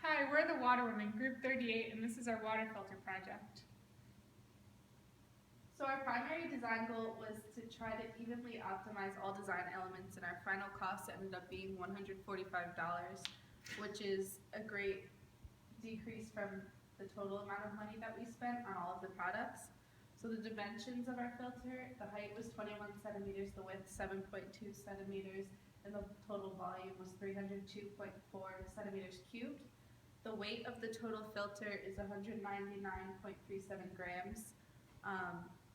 Hi, we're the Water Women, Group 38, and this is our water filter project. So our primary design goal was to try to evenly optimize all design elements, and our final cost ended up being $145, which is a great decrease from the total amount of money that we spent on all of the products. So the dimensions of our filter, the height was 21 centimeters, the width 7.2 centimeters, and the total volume was 302.4 centimeters cubed. The weight of the total filter is 199.37 grams.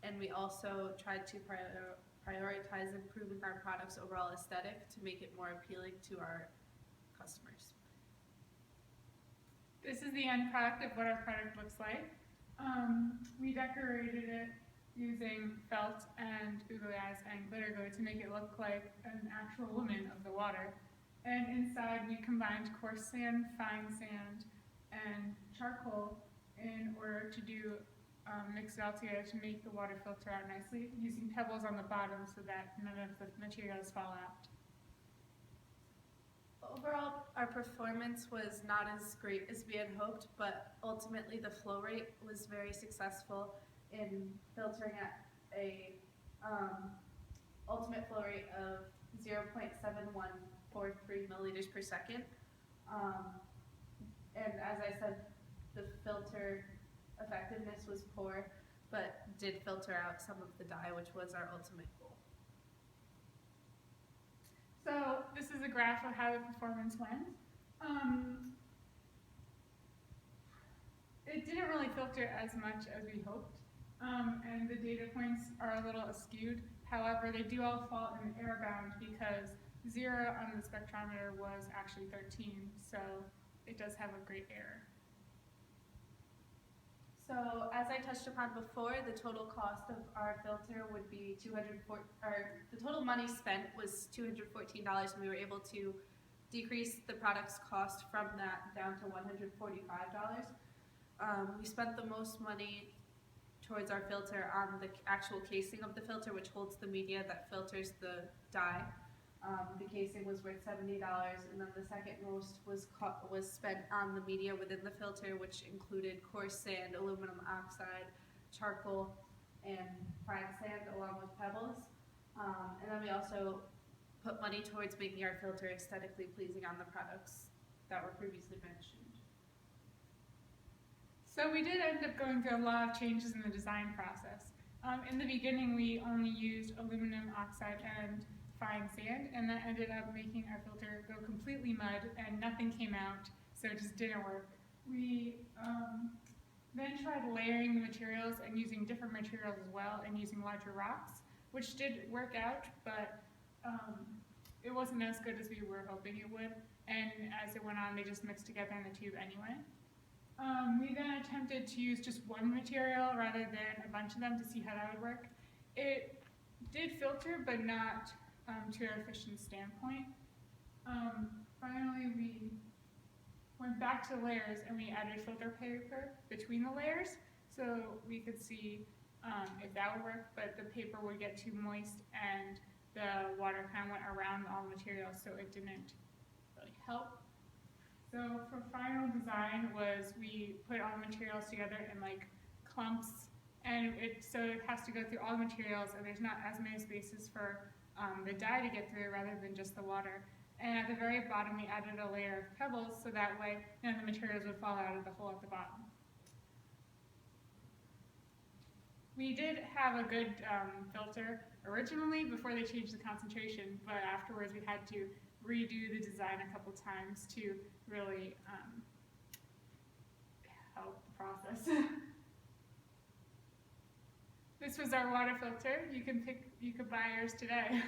And we also tried to prioritize improving our product's overall aesthetic to make it more appealing to our customers. This is the end product of what our product looks like. We decorated it using felt and googly eyes and glitter glue to make it look like an actual woman of the water. And inside we combined coarse sand, fine sand, and charcoal in order to mix it all together to make the water filter out nicely, using pebbles on the bottom so that none of the materials fall out. Overall, our performance was not as great as we had hoped, but ultimately the flow rate was very successful in filtering at a ultimate flow rate of 0.7143 milliliters per second. And as I said, the filter effectiveness was poor, but did filter out some of the dye, which was our ultimate goal. So this is a graph of how the performance went. It didn't really filter as much as we hoped, and the data points are a little askewed. However, they do all fall in error bound because 0 on the spectrometer was actually 13, so it does have a great error. So as I touched upon before, the total cost of our filter would be the total money spent was $214, and we were able to decrease the product's cost from that down to $145. We spent the most money towards our filter on the actual casing of the filter, which holds the media that filters the dye. The casing was worth $70, and then the second most was spent on the media within the filter, which included coarse sand, aluminum oxide, charcoal, and fine sand, along with pebbles. And then we also put money towards making our filter aesthetically pleasing on the products that were previously mentioned. So we did end up going through a lot of changes in the design process. In the beginning, we only used aluminum oxide and fine sand, and that ended up making our filter go completely mud and nothing came out, so it just didn't work. We then tried layering the materials and using different materials as well, and using larger rocks, which did work out, but it wasn't as good as we were hoping it would, and as it went on, they just mixed together in the tube anyway. We then attempted to use just one material rather than a bunch of them to see how that would work. It did filter, but not to an efficient standpoint. Finally, we went back to the layers and we added filter paper between the layers so we could see if that would work, but the paper would get too moist and the water kind of went around all the materials, so it didn't really help. So for final design was we put all the materials together in like clumps, and so it has to go through all the materials, and there's not as many spaces for the dye to get through rather than just the water. And at the very bottom we added a layer of pebbles so that way none of the materials would fall out of the hole at the bottom. We did have a good filter originally before they changed the concentration, but afterwards we had to redo the design a couple times to really help the process. This was our water filter. You can buy yours today.